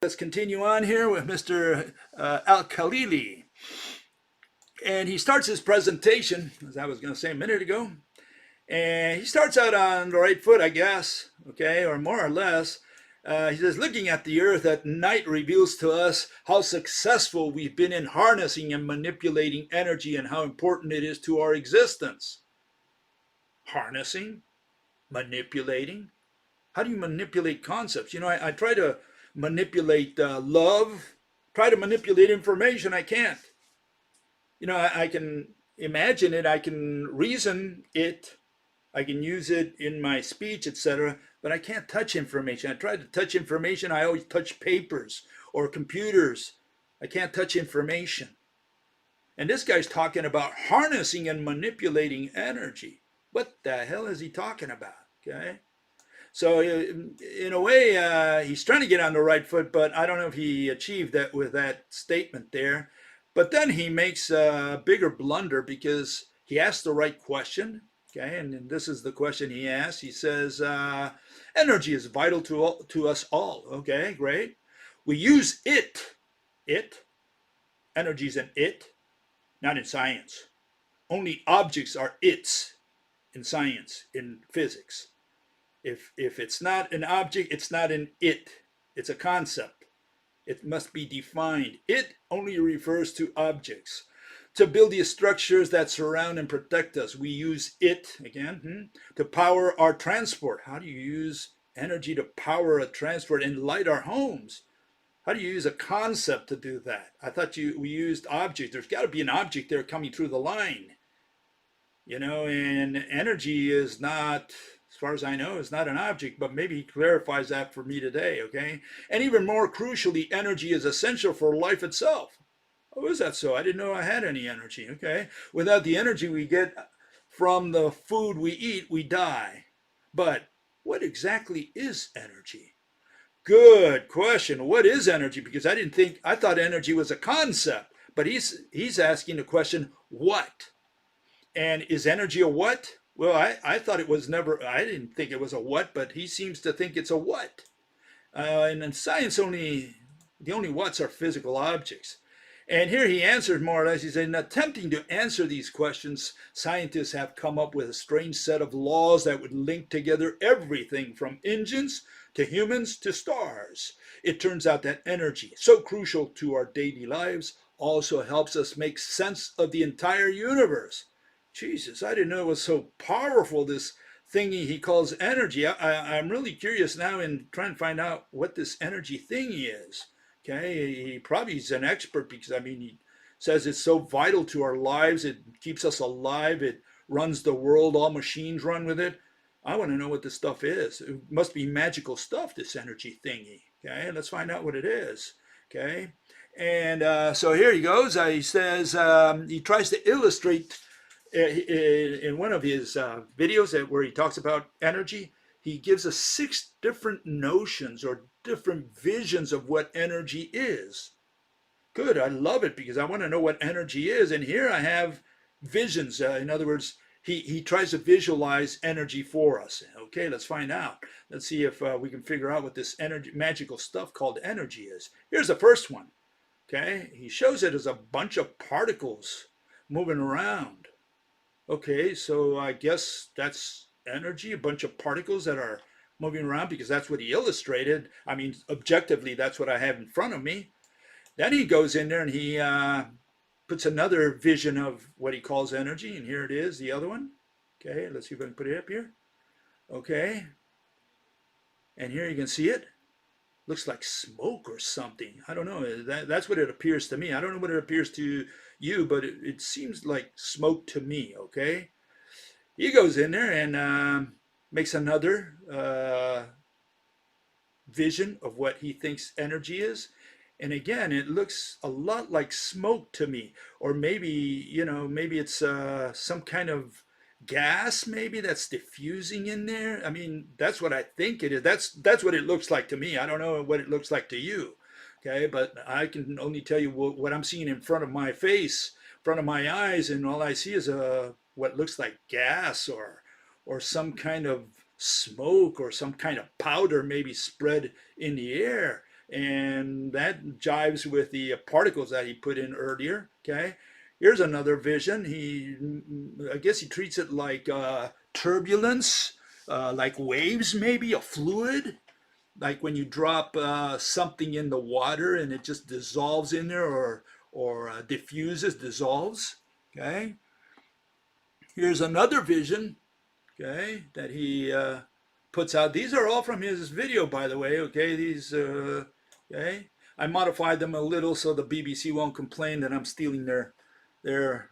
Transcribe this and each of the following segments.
Let's continue on here with Mr. Al-Khalili. And he starts his presentation, as I was going to say a minute ago. And he starts out on the right foot, I guess, okay, or more or less. He says, looking at the earth at night reveals to us how successful we've been in harnessing and manipulating energy and how important it is to our existence. Harnessing, manipulating. How do you manipulate concepts? You know, I try to manipulate love, try to manipulate information. I can't. You know, I can imagine it, I can reason it, I can use it in my speech, etc., but I can't touch information. I try to touch information, I always touch papers or computers. I can't touch information. And this guy's talking about harnessing and manipulating energy. What the hell is he talking about? Okay. So in a way, he's trying to get on the right foot, but I don't know if he achieved that with that statement there. But then he makes a bigger blunder because he asked the right question. Okay, and this is the question he asks. He says, energy is vital to us all. Okay, great. We use it. Energy is an it, not in science. Only objects are its in science, in physics. If it's not an object, it's not an it. It's a concept. It must be defined. It only refers to objects. To build the structures that surround and protect us, we use it, again, to power our transport. How do you use energy to power a transport and light our homes? How do you use a concept to do that? I thought we used object. There's got to be an object there coming through the line. You know, and energy is not, as far as I know, is not an object, but maybe he clarifies that for me today, okay? And even more crucially, energy is essential for life itself. Oh, is that so? I didn't know I had any energy, okay? Without the energy we get from the food we eat, we die. But what exactly is energy? Good question. What is energy? Because I thought energy was a concept, but he's asking the question, what? And is energy a what? Well, I thought it was never, I didn't think it was a what, but he seems to think it's a what. And in science, the only whats are physical objects. And here he answers more or less. He said, in attempting to answer these questions, scientists have come up with a strange set of laws that would link together everything from engines to humans to stars. It turns out that energy, so crucial to our daily lives, also helps us make sense of the entire universe. Jesus, I didn't know it was so powerful, this thingy he calls energy. I'm really curious now in trying to find out what this energy thingy is. Okay, he probably is an expert because, I mean, he says it's so vital to our lives. It keeps us alive. It runs the world. All machines run with it. I want to know what this stuff is. It must be magical stuff, this energy thingy. Okay, let's find out what it is. Okay, and so here he goes. He says he tries to illustrate in one of his videos where he talks about energy. He gives us 6 different notions or different visions of what energy is. Good, I love it because I want to know what energy is. And here I have visions. In other words, he tries to visualize energy for us. Okay, let's find out. Let's see if we can figure out what this energy, magical stuff called energy is. Here's the first one. Okay, he shows it as a bunch of particles moving around. Okay, so I guess that's energy, a bunch of particles that are moving around because that's what he illustrated. I mean, objectively, that's what I have in front of me. Then he goes in there and he puts another vision of what he calls energy, and here it is, the other one. Okay, let's see if I can put it up here. Okay, and here you can see it. Looks like smoke or something. I don't know. That's what it appears to me. I don't know what it appears to you, but it seems like smoke to me, okay? He goes in there and makes another vision of what he thinks energy is. And again, it looks a lot like smoke to me. Or maybe, you know, maybe it's some kind of gas maybe that's diffusing in there. I mean, that's what I think it is. That's what it looks like to me. I don't know what it looks like to you. Okay, but I can only tell you what I'm seeing in front of my face, in front of my eyes, and all I see is what looks like gas or some kind of smoke or some kind of powder maybe spread in the air. and that jives with the particles that he put in earlier. Okay, here's another vision. I guess he treats it like turbulence, like waves, maybe a fluid, like when you drop something in the water and it just dissolves in there, or diffuses, dissolves. Okay, here's another vision. Okay, that he puts out. These are all from his video, by the way. Okay, these. Okay, I modified them a little so the BBC won't complain that I'm stealing their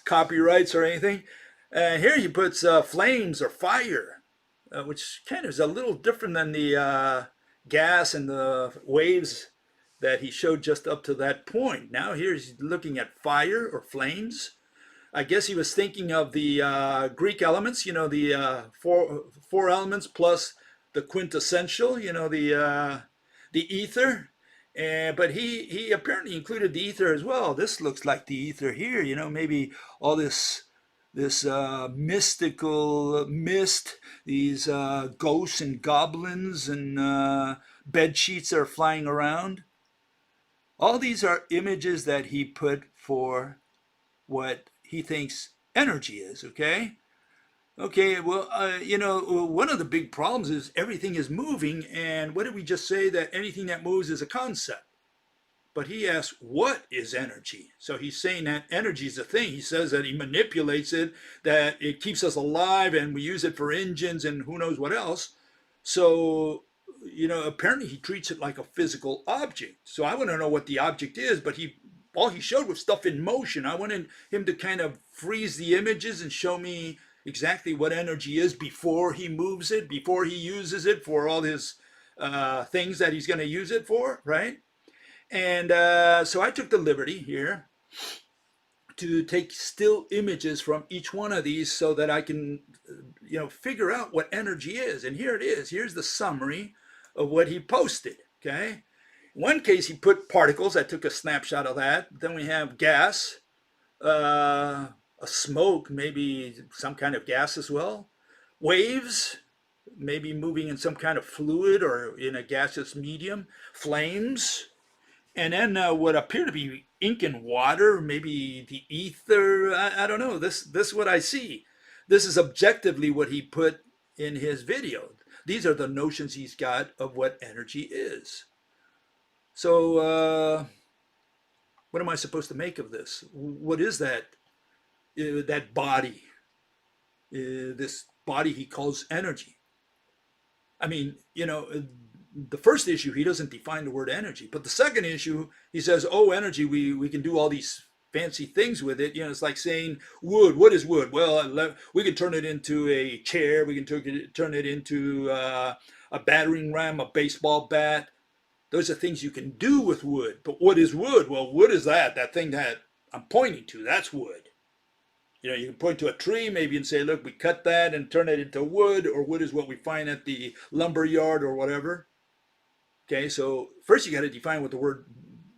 copyrights or anything. Here he puts flames or fire, which kind of is a little different than the gas and the waves that he showed just up to that point. Now here's looking at fire or flames. I guess he was thinking of the Greek elements, the four elements plus the quintessential, the ether. But he apparently included the ether as well. This looks like the ether here, maybe all this mystical mist, these ghosts and goblins and bed sheets that are flying around. All these are images that he put for what he thinks energy is. Okay, well, one of the big problems is everything is moving, and what did we just say? That anything that moves is a concept. But he asks, what is energy? So he's saying that energy is a thing. He says that he manipulates it, that it keeps us alive, and we use it for engines and who knows what else. So, apparently he treats it like a physical object. So I want to know what the object is, but all he showed was stuff in motion. I wanted him to kind of freeze the images and show me exactly what energy is before he moves it, before he uses it for all his things that he's going to use it for, right? And so I took the liberty here to take still images from each one of these so that I can, figure out what energy is. And here it is. Here's the summary of what he posted, okay? In one case, he put particles. I took a snapshot of that. Then we have gas, a smoke, maybe some kind of gas as well. Waves, maybe moving in some kind of fluid or in a gaseous medium. Flames, and then what appear to be ink and water, maybe the ether. I don't know. This is what I see. This is objectively what he put in his video. These are the notions he's got of what energy is. So what am I supposed to make of this? What is that body? This body he calls energy. I mean, the first issue, he doesn't define the word energy. But the second issue, he says, oh, energy, we can do all these fancy things with it. It's like saying wood. What is wood? Well, we can turn it into a chair. We can turn it into a battering ram, a baseball bat. Those are things you can do with wood. But what is wood? Well, wood is that thing that I'm pointing to. That's wood. You can point to a tree maybe and say, look, we cut that and turn it into wood, or wood is what we find at the lumber yard or whatever. Okay, so first you got to define what the word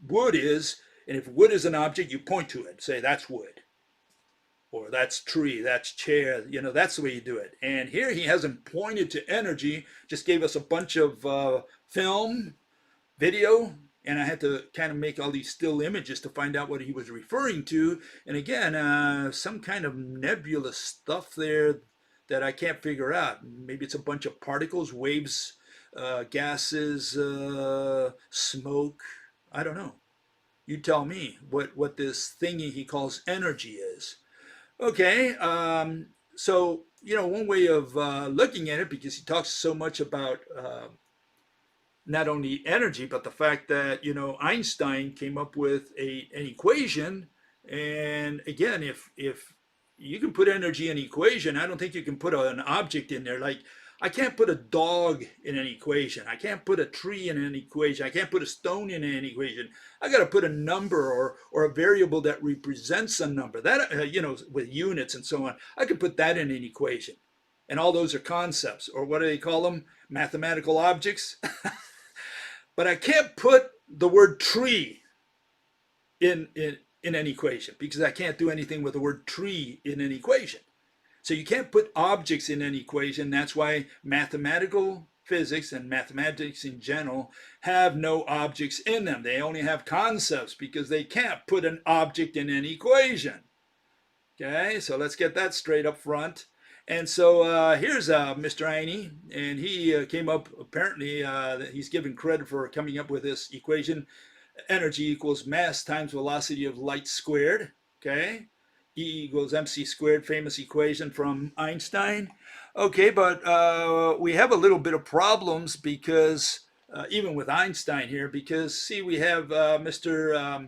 wood is, and if wood is an object, you point to it, say that's wood, or that's tree, that's chair. That's the way you do it. And here he hasn't pointed to energy, just gave us a bunch of film, video, and I had to kind of make all these still images to find out what he was referring to. And again, some kind of nebulous stuff there that I can't figure out. Maybe it's a bunch of particles, waves, gases, smoke. I don't know. You tell me what this thingy he calls energy is. Okay, so one way of looking at it, because he talks so much about not only energy, but the fact that Einstein came up with an equation. And again, if you can put energy in an equation, I don't think you can put an object in there. Like, I can't put a dog in an equation. I can't put a tree in an equation. I can't put a stone in an equation. I got to put a number or a variable that represents a number. That with units and so on, I can put that in an equation. And all those are concepts, or what do they call them? Mathematical objects. But I can't put the word tree in an equation, because I can't do anything with the word tree in an equation. So you can't put objects in an equation. That's why mathematical physics and mathematics in general have no objects in them. They only have concepts because they can't put an object in an equation. Okay, so let's get that straight up front. And so here's Mr. Einstein, and he came up, apparently, he's given credit for coming up with this equation. Energy equals mass times velocity of light squared. Okay, E equals mc squared, famous equation from Einstein. Okay, but we have a little bit of problems because, even with Einstein here, because, see, we have Mr.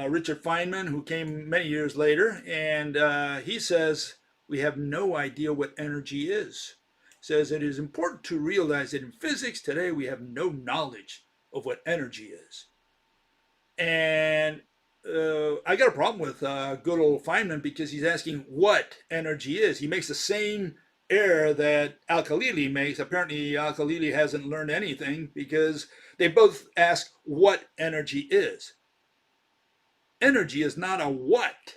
Richard Feynman, who came many years later, and he says we have no idea what energy is. Says it is important to realize that in physics today we have no knowledge of what energy is. And I got a problem with good old Feynman because he's asking what energy is. He makes the same error that Al-Khalili makes. Apparently Al-Khalili hasn't learned anything because they both ask what energy is. Energy is not a what.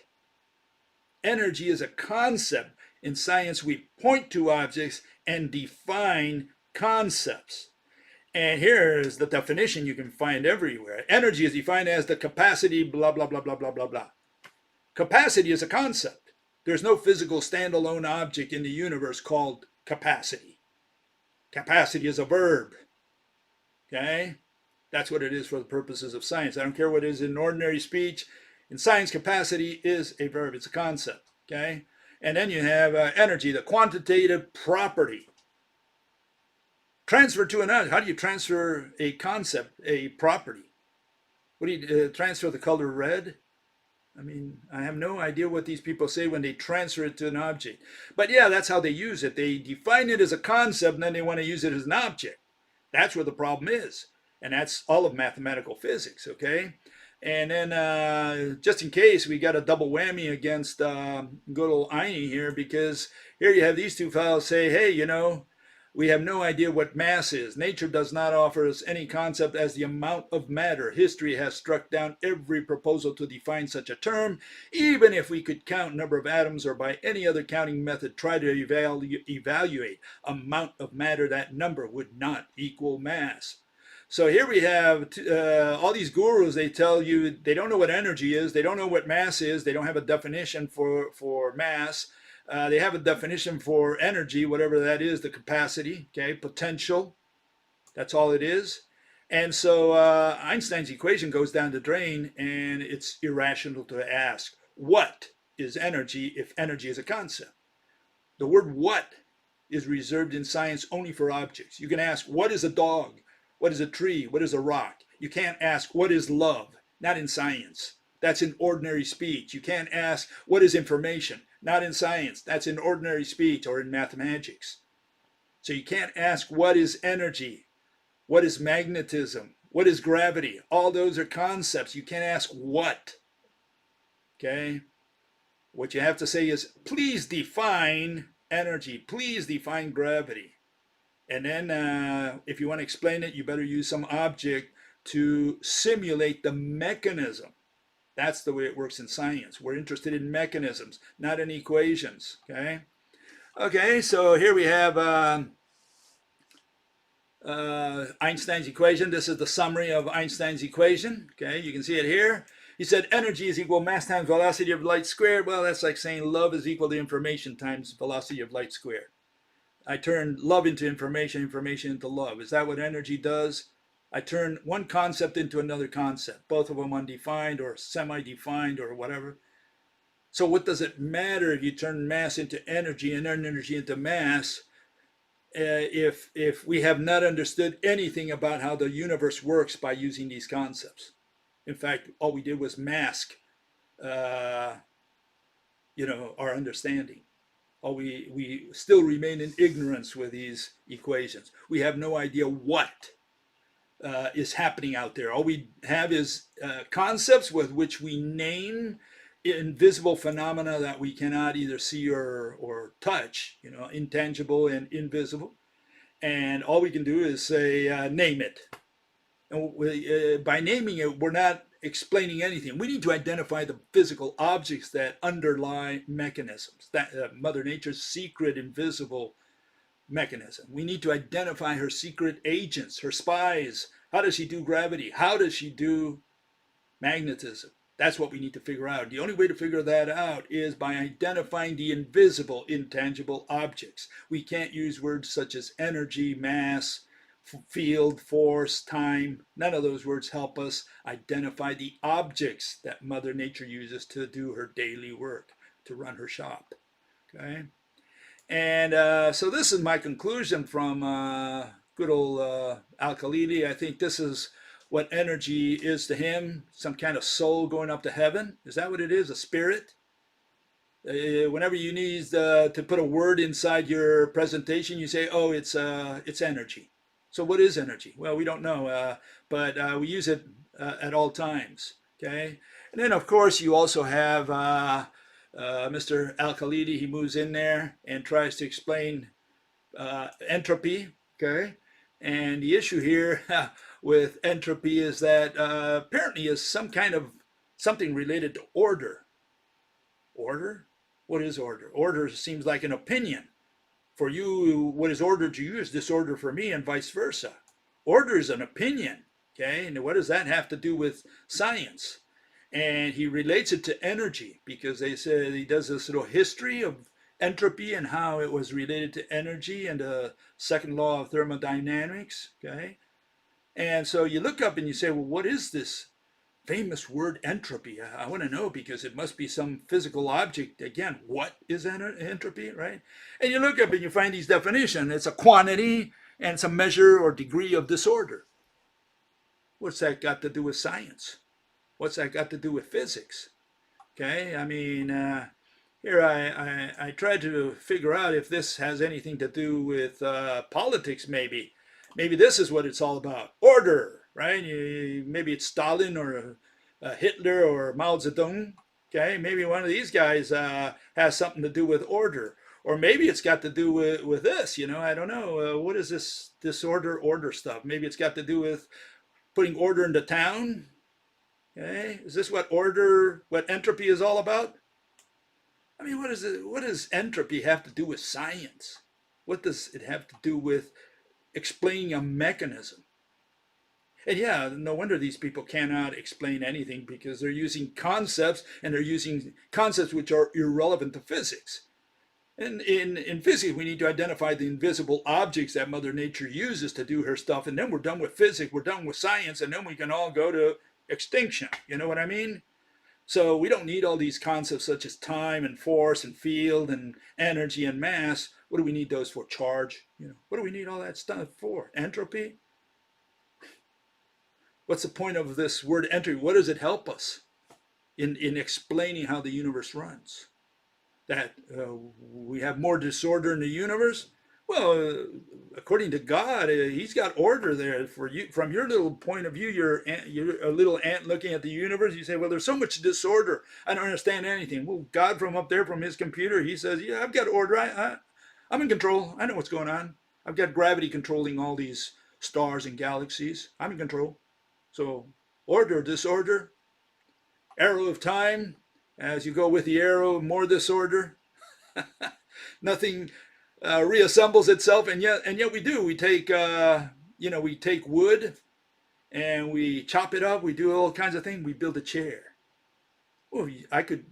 Energy is a concept. In science, we point to objects and define concepts. And here's the definition you can find everywhere. Energy is defined as the capacity, blah, blah, blah, blah, blah, blah, blah. Capacity is a concept. There's no physical standalone object in the universe called capacity. Capacity is a verb. Okay? That's what it is for the purposes of science. I don't care what it is in ordinary speech. In science, capacity is a verb. It's a concept. Okay? And then you have energy, the quantitative property. Transfer to another. How do you transfer a concept, a property? What do you transfer the color red? I mean, I have no idea what these people say when they transfer it to an object. But yeah, that's how they use it. They define it as a concept and then they want to use it as an object. That's where the problem is. And that's all of mathematical physics, okay? And then just in case, we got a double whammy against good old Einstein here, because here you have these two fellows say, hey, you know, we have no idea what mass is. Nature does not offer us any concept as the amount of matter. History has struck down every proposal to define such a term. Even if we could count number of atoms or by any other counting method try to evaluate amount of matter, that number would not equal mass. So here we have all these gurus. They tell you they don't know what energy is. They don't know what mass is. They don't have a definition for mass. They have a definition for energy, whatever that is, the capacity, okay, potential. That's all it is. And so Einstein's equation goes down the drain, and it's irrational to ask, what is energy if energy is a concept? The word what is reserved in science only for objects. You can ask, what is a dog? What is a tree? What is a rock? You can't ask, what is love? Not in science. That's in ordinary speech. You can't ask, what is information? Not in science. That's in ordinary speech or in mathematics. So you can't ask, what is energy? What is magnetism? What is gravity? All those are concepts. You can't ask what. Okay? What you have to say is, please define energy. Please define gravity. And then if you want to explain it, you better use some object to simulate the mechanism. That's the way it works in science. We're interested in mechanisms, not in equations. Okay. Okay. So here we have Einstein's equation. This is the summary of Einstein's equation. Okay. You can see it here. He said energy is equal mass times velocity of light squared. Well, that's like saying love is equal to information times velocity of light squared. I turned love into information, information into love. Is that what energy does? I turn one concept into another concept, both of them undefined or semi-defined or whatever. So what does it matter if you turn mass into energy and energy into mass if we have not understood anything about how the universe works by using these concepts? In fact, all we did was mask, our understanding. We still remain in ignorance with these equations. We have no idea what is happening out there. All we have is concepts with which we name invisible phenomena that we cannot either see or touch, intangible and invisible. And all we can do is say, name it. And by naming it, we're not explaining anything. We need to identify the physical objects that underlie mechanisms, that Mother Nature's secret invisible mechanism. We need to identify her secret agents, her spies. How does she do gravity? How does she do magnetism? That's what we need to figure out. The only way to figure that out is by identifying the invisible, intangible objects. We can't use words such as energy, mass, field, force, time. None of those words help us identify the objects that Mother Nature uses to do her daily work, to run her shop. Okay? And so this is my conclusion from good old Al-Khalili. I think this is what energy is to him, some kind of soul going up to heaven. Is that what it is, a spirit? Whenever you need to put a word inside your presentation, you say, oh, it's energy. So what is energy? Well, we don't know, but we use it at all times. Okay? And then, of course, you also have Mr. Al-Khalili. He moves in there and tries to explain entropy. Okay? And the issue here with entropy is that apparently is some kind of something related to order. Order? What is order? Order seems like an opinion. For you, what is order to you is disorder for me, and vice versa. Order is an opinion. Okay? And what does that have to do with science? And he relates it to energy, because they said he does this little history of entropy and how it was related to energy and the second law of thermodynamics. Okay? And so you look up and you say, well, what is this famous word entropy? I want to know, because it must be some physical object. Again, what is entropy, right? And you look up and you find these definitions. It's a quantity and it's a measure or degree of disorder. What's that got to do with science? What's that got to do with physics? Okay, I mean, here I tried to figure out if this has anything to do with politics, maybe. Maybe this is what it's all about. Order, right? Maybe it's Stalin or Hitler or Mao Zedong. Okay, maybe one of these guys has something to do with order. Or maybe it's got to do with this, I don't know. What is this order stuff? Maybe it's got to do with putting order into town. Okay, is this what entropy is all about? I mean, what does entropy have to do with science? What does it have to do with explaining a mechanism? And yeah, no wonder these people cannot explain anything, because they're using concepts, and they're using concepts which are irrelevant to physics. And in physics, we need to identify the invisible objects that Mother Nature uses to do her stuff, and then we're done with physics, we're done with science, and then we can all go to extinction. You know what I mean? So we don't need all these concepts such as time and force and field and energy and mass. What do we need those for? Charge. What do we need all that stuff for? Entropy? What's the point of this word entropy? What does it help us in explaining how the universe runs? That we have more disorder in the universe? Well, according to God, He's got order there for you. From your little point of view, you're a little ant looking at the universe. You say, well, there's so much disorder. I don't understand anything. Well, God from up there, from His computer, He says, yeah, I've got order. I'm in control. I know what's going on. I've got gravity controlling all these stars and galaxies. I'm in control. So order, disorder, arrow of time. As you go with the arrow, more disorder. Nothing reassembles itself, and yet we do. We take we take wood and we chop it up. We do all kinds of things. We build a chair. Well, I could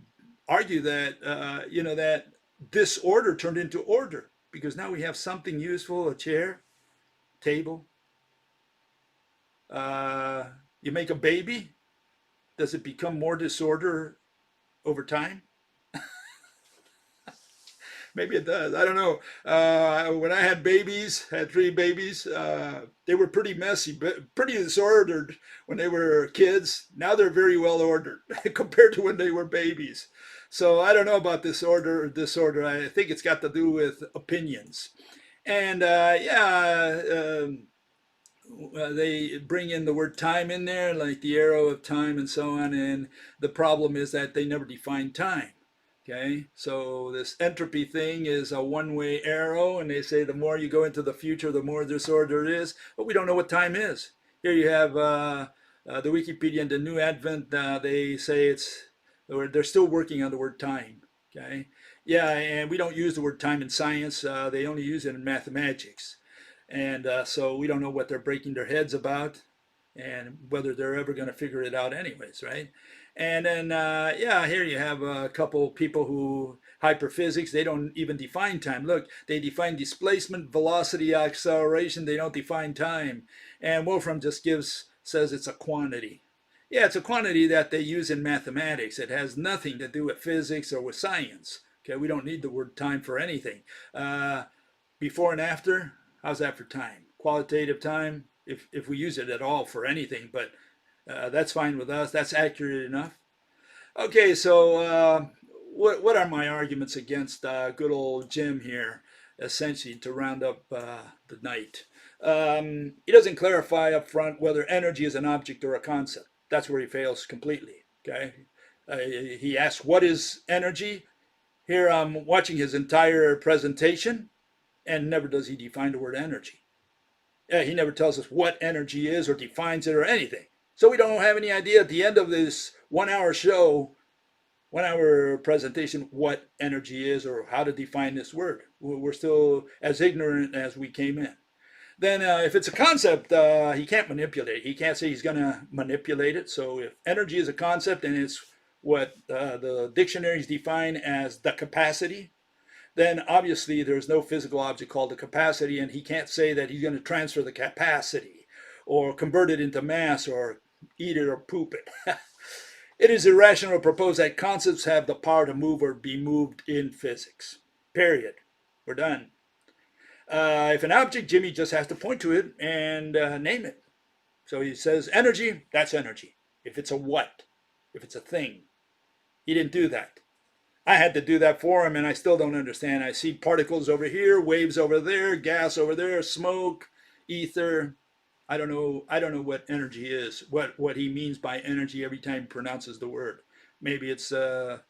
argue that that disorder turned into order, because now we have something useful: a chair, table. You make a baby. Does it become more disorder over time? Maybe it does. I don't know. When I had babies, had 3 babies, they were pretty messy, pretty disordered when they were kids. Now they're very well ordered compared to when they were babies. So I don't know about disorder. I think it's got to do with opinions. And they bring in the word time in there, like the arrow of time and so on. And the problem is that they never define time. Okay, so this entropy thing is a one-way arrow, and they say the more you go into the future, the more disorder it is, but we don't know what time is. Here you have the Wikipedia and the New Advent. They say they're still working on the word time. Okay, Yeah, and we don't use the word time in science. They only use it in mathematics. And so we don't know what they're breaking their heads about and whether they're ever going to figure it out anyways, right? And then, yeah, here you have a couple people who, hyperphysics, they don't even define time. Look, they define displacement, velocity, acceleration. They don't define time. And Wolfram just says it's a quantity. Yeah, it's a quantity that they use in mathematics. It has nothing to do with physics or with science. Okay, we don't need the word time for anything. Uh, Before and after, how's that for time? Qualitative time, if we use it at all for anything, but that's fine with us. That's accurate enough. Okay, so what are my arguments against good old Jim here, essentially, to round up the night? He doesn't clarify up front whether energy is an object or a concept. That's where he fails completely. Okay, he asks, "What is energy?" Here I'm watching his entire presentation, and never does he define the word energy. Yeah, he never tells us what energy is or defines it or anything. So we don't have any idea at the end of this 1 hour show, 1 hour presentation, what energy is or how to define this word. We're still as ignorant as we came in. Then if it's a concept, he can't manipulate it. He can't say he's going to manipulate it. So if energy is a concept and it's what the dictionaries define as the capacity, then obviously there's no physical object called the capacity, and he can't say that he's going to transfer the capacity or convert it into mass or eat it or poop it. It is irrational to propose that concepts have the power to move or be moved in physics. Period. We're done. If an object, Jimmy just has to point to it and name it. So he says energy, that's energy. If it's a what, if it's a thing. He didn't do that. I had to do that for him, and I still don't understand. I see particles over here, waves over there, gas over there, smoke, ether. I don't know. I don't know what energy is. What he means by energy every time he pronounces the word. Maybe it's the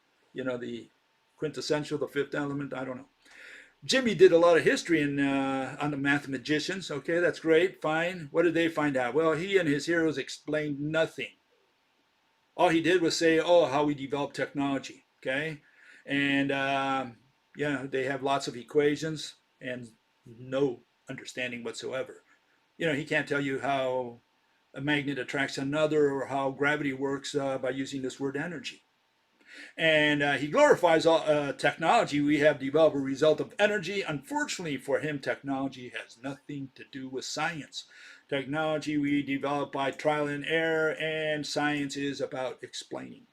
quintessential, the fifth element. I don't know. Jimmy did a lot of history on the mathemagicians. Okay, that's great, fine. What did they find out? Well, he and his heroes explained nothing. All he did was say, "Oh, how we developed technology." Okay, and they have lots of equations and no understanding whatsoever. He can't tell you how a magnet attracts another or how gravity works by using this word energy. And he glorifies technology we have developed a result of energy. Unfortunately for him, technology has nothing to do with science. Technology we develop by trial and error, and science is about explaining.